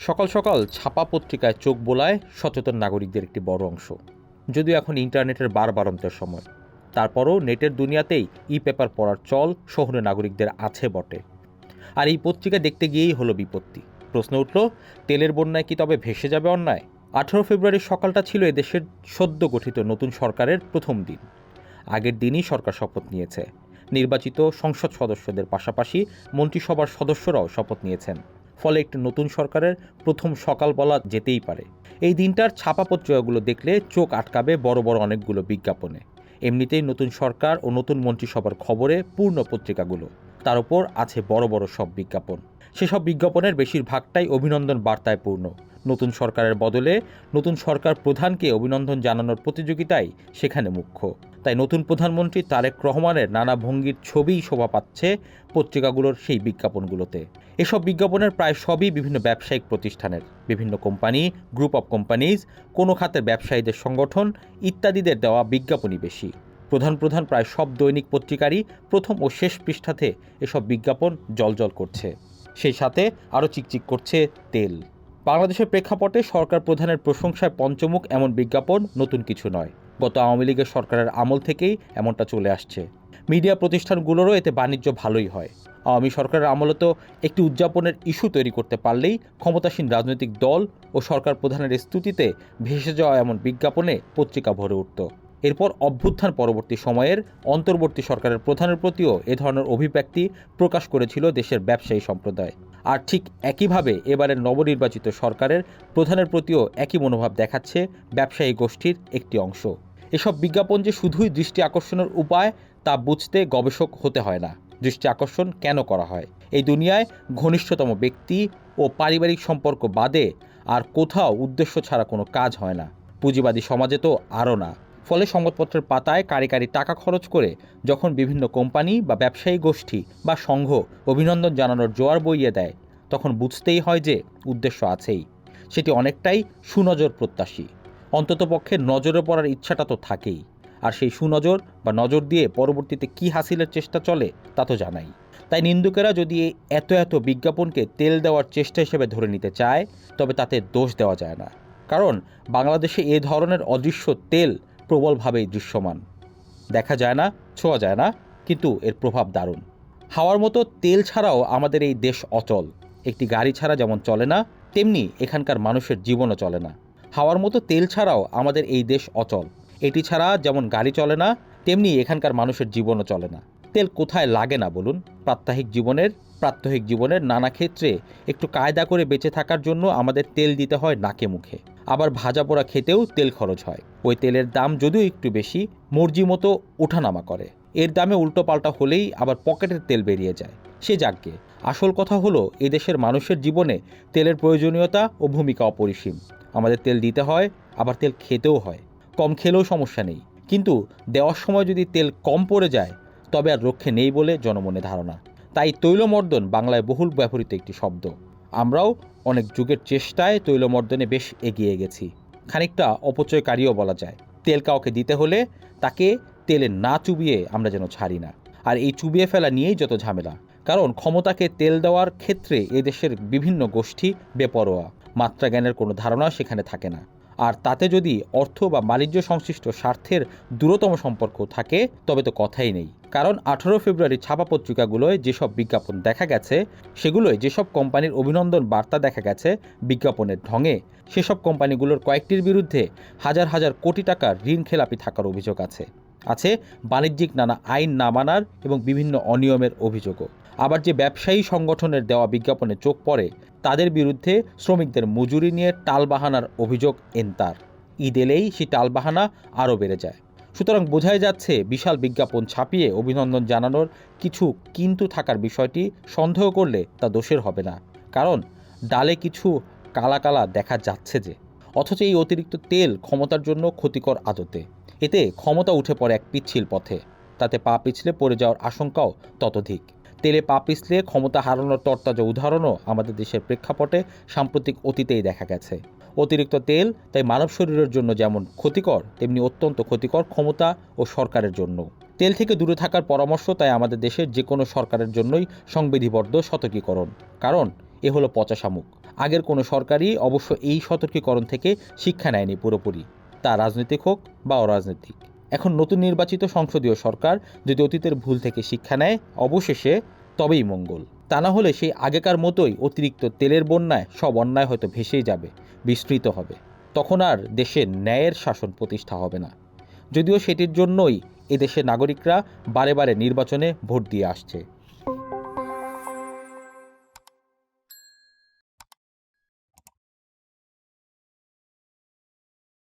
সকাল সকাল ছাপা পত্রিকায় চোখ বোলায় সচেতন নাগরিকদের একটি বড় অংশ। যদিও এখন ইন্টারনেটের বাড়ন্তের সময়, তারপরও নেটের দুনিয়াতেই ই পেপার পড়ার চল শহুরে নাগরিকদের আছে বটে। আর এই পত্রিকা দেখতে গিয়েই হলো বিপত্তি। প্রশ্ন উঠল, তেলের বন্যায় কি তবে ভেসে যাবে অন্যায়? 18 ফেব্রুয়ারির সকালটা ছিল এদেশের সদ্য গঠিত নতুন সরকারের প্রথম দিন। আগের দিনই সরকার শপথ নিয়েছে। নির্বাচিত সংসদ সদস্যদের পাশাপাশি মন্ত্রিসভার সদস্যরাও শপথ নিয়েছেন। ফলে একটি নতুন সরকারের প্রথম সকাল বলা যেতেই পারে। এই দিনটার ছাপা পত্রিকাগুলো দেখলে চোখ আটকাবে বড় বড় অনেকগুলো বিজ্ঞাপনে। এমনিতেই নতুন সরকার ও নতুন মন্ত্রিসভার খবরে পূর্ণ পত্রিকাগুলো, তার উপর আছে বড় বড় সব বিজ্ঞাপন। সেসব বিজ্ঞাপনের বেশিরভাগটাই অভিনন্দন বার্তায় পূর্ণ। নতুন সরকারের বদলে নতুন সরকার প্রধানকে অভিনন্দন জানানোর প্রতিযোগিতাই সেখানে মুখ্য। তাই নতুন প্রধানমন্ত্রী তারেক রহমানের নানা ভঙ্গির ছবিই শোভা পাচ্ছে পত্রিকাগুলোর সেই বিজ্ঞাপনগুলোতে। এসব বিজ্ঞাপনের প্রায় সবই বিভিন্ন ব্যবসায়িক প্রতিষ্ঠানের, বিভিন্ন কোম্পানি, গ্রুপ অফ কোম্পানিজ, কোনো খাতের ব্যবসায়ীদের সংগঠন ইত্যাদিদের দেওয়া বিজ্ঞাপনই বেশি। প্রধান প্রায় সব দৈনিক পত্রিকারই প্রথম ও শেষ পৃষ্ঠাতে এসব বিজ্ঞাপন জলজল করছে। সেই সাথে আরও চিকচিক করছে তেল। বাংলাদেশের প্রেক্ষাপটে সরকার প্রধানের প্রশংসায় পঞ্চমুখ এমন বিজ্ঞাপন নতুন কিছু নয়। গত আওয়ামী লীগের সরকারের আমল থেকেই এমনটা চলে আসছে। মিডিয়া প্রতিষ্ঠানগুলোরও এতে বাণিজ্য ভালোই হয়। আওয়ামী সরকারের আমলে তো একটি উদযাপনের ইস্যু তৈরি করতে পারলেই ক্ষমতাসীন রাজনৈতিক দল ও সরকার প্রধানের স্তুতিতে ভেসে যাওয়া এমন বিজ্ঞাপনে পত্রিকা ভরে উঠত। এরপর অভ্যুত্থান পরবর্তী সময়ের অন্তর্বর্তী সরকারের প্রধানের প্রতিও এ ধরনের অভিব্যক্তি প্রকাশ করেছিল দেশের ব্যবসায়ী সম্প্রদায়। আর ঠিক একইভাবে এবারের নবনির্বাচিত সরকারের প্রধানের প্রতিও একই মনোভাব দেখাচ্ছে ব্যবসায়ী গোষ্ঠীর একটি অংশ। এসব বিজ্ঞাপন যে শুধুই দৃষ্টি আকর্ষণের উপায় তা বুঝতে গবেষক হতে হয় না। দৃষ্টি আকর্ষণ কেন করা হয়? এই দুনিয়ায় ঘনিষ্ঠতম ব্যক্তি ও পারিবারিক সম্পর্ক বাদে আর কোথাও উদ্দেশ্য ছাড়া কোনো কাজ হয় না। পুঁজিবাদী সমাজে তো আরও না। ফলে সংবাদপত্রের পাতায় কারি টাকা খরচ করে যখন বিভিন্ন কোম্পানি বা ব্যবসায়ী গোষ্ঠী বা সংঘ অভিনন্দন জানানোর জোয়ার বইয়ে দেয়, তখন বুঝতেই হয় যে উদ্দেশ্য আছেই। সেটি অনেকটাই সুনজর প্রত্যাশী। অন্ততপক্ষে নজরে পড়ার ইচ্ছাটা তো থাকেই। আর সেই সুনজর বা নজর দিয়ে পরবর্তীতে কী হাসিলের চেষ্টা চলে তা তো জানাই। তাই নিন্দুকেরা যদি এত বিজ্ঞাপনকে তেল দেওয়ার চেষ্টা হিসেবে ধরে নিতে চায়, তবে তাতে দোষ দেওয়া যায় না। কারণ বাংলাদেশে এ ধরনের অদৃশ্য তেল প্রবলভাবেই দৃশ্যমান। দেখা যায় না, ছোঁয়া যায় না, কিন্তু এর প্রভাব দারুণ। হাওয়ার মতো তেল ছাড়াও আমাদের এই দেশ অচল। একটি গাড়ি ছাড়া যেমন চলে না, তেমনি এখানকার মানুষের জীবনও চলে না। হাওয়ার মতো তেল ছাড়াও আমাদের এই দেশ অচল। এটি ছাড়া যেমন গাড়ি চলে না, তেমনি এখানকার মানুষের জীবনও চলে না। তেল কোথায় লাগে না বলুন? প্রাত্যহিক জীবনের নানা ক্ষেত্রে একটু কায়দা করে বেঁচে থাকার জন্য আমাদের তেল দিতে হয় নাকে মুখে। আবার ভাজা পোড়া খেতেও তেল খরচ হয়। ওই তেলের দাম যদিও একটু বেশি, মর্জি মতো ওঠানামা করে। এর দামে উল্টোপাল্টা হলেই আবার পকেটের তেল বেরিয়ে যায়। সে যাকগে, আসল কথা হলো এদেশের মানুষের জীবনে তেলের প্রয়োজনীয়তা ও ভূমিকা অপরিসীম। আমাদের তেল দিতে হয়, আবার তেল খেতেও হয়। কম খেলেও সমস্যা নেই, কিন্তু দেওয়ার সময় যদি তেল কম পড়ে যায় তবে আর রক্ষে নেই বলে জনমনে ধারণা। তাই তৈলমর্দন বাংলায় বহুল ব্যবহৃত একটি শব্দ। আমরাও অনেক যুগের চেষ্টায় তৈলমর্দনে বেশ এগিয়ে গেছি। খানিকটা অপচয়কারীও বলা যায়। তেল কাউকে দিতে হলে তাকে তেলে না চুবিয়ে আমরা যেন ছাড়ি না। আর এই চুবিয়ে ফেলা নিয়েই যত ঝামেলা। কারণ ক্ষমতাকে তেল দেওয়ার ক্ষেত্রে এদেশের বিভিন্ন গোষ্ঠী বেপরোয়া। মাত্রা জ্ঞানের কোনো ধারণা সেখানে থাকে না। আর তাতে যদি অর্থ বা বাণিজ্য সংশ্লিষ্ট স্বার্থের দূরতম সম্পর্ক থাকে তবে তো কথাই নেই। কারণ 18 ফেব্রুয়ারি ছাপা পত্রিকাগুলোয় যেসব বিজ্ঞাপন দেখা গেছে, সেগুলোয় যেসব কোম্পানির অভিনন্দন বার্তা দেখা গেছে বিজ্ঞাপনের ঢঙে, সেসব কোম্পানিগুলোর কয়েকটির বিরুদ্ধে হাজার কোটি টাকার ঋণ খেলাপি থাকার অভিযোগ আছে বাণিজ্যিক নানা আইন না মানার এবং বিভিন্ন অনিয়মের অভিযোগও। আবার যে ব্যবসায়ী সংগঠনের দেওয়া বিজ্ঞাপনে চোখ পড়ে, তাদের বিরুদ্ধে শ্রমিকদের মজুরি নিয়ে টালবাহানার অভিযোগ এনতার। ঈদ এলেই সেই টালবাহানা আরও বেড়ে যায়। সুতরাং বোঝাই যাচ্ছে বিশাল বিজ্ঞাপন ছাপিয়ে অভিনন্দন জানানোর কিছু কিন্তু থাকার বিষয়টি সন্দেহ করলে তা দোষের হবে না। কারণ ডালে কিছু কালা দেখা যাচ্ছে যে। অথচ এই অতিরিক্ত তেল ক্ষমতার জন্য ক্ষতিকর আদতে। এতে ক্ষমতা উঠে পড়ে এক পিচ্ছিল পথে। তাতে পা পিছলে পড়ে যাওয়ার আশঙ্কাও ততোধিক। তেলে পা পিছলে ক্ষমতা হারানোর তরতাজা উদাহরণও আমাদের দেশের প্রেক্ষাপটে সাম্প্রতিক অতীতেই দেখা গেছে। অতিরিক্ত তেল তাই মানব শরীরের জন্য যেমন ক্ষতিকর, তেমনি অত্যন্ত ক্ষতিকর ক্ষমতা ও সরকারের জন্য। তেল থেকে দূরে থাকার পরামর্শ তাই আমাদের দেশের যে কোনো সরকারের জন্যই সংবিধিবদ্ধ সতর্কীকরণ। কারণ এ হলো পচা শামুক। আগের কোনো সরকারই অবশ্য এই সতর্কীকরণ থেকে শিক্ষা নেয়নি পুরোপুরি, তা রাজনৈতিক হোক বা অরাজনৈতিক। এখন নতুন নির্বাচিত সংসদীয় সরকার যদি অতীতের ভুল থেকে শিক্ষা নেয় অবশেষে, তবেই মঙ্গল। তা না হলে সেই আগেকার মতোই অতিরিক্ত তেলের বন্যায় সব অন্যায় হয়তো ভেসেই যাবে, বিস্তৃত হবে। তখন আর দেশে ন্যায়ের শাসন প্রতিষ্ঠা হবে না। যদিও সেটির জন্যই এদেশের নাগরিকরা বারে বারে নির্বাচনে ভোট দিয়ে আসছে।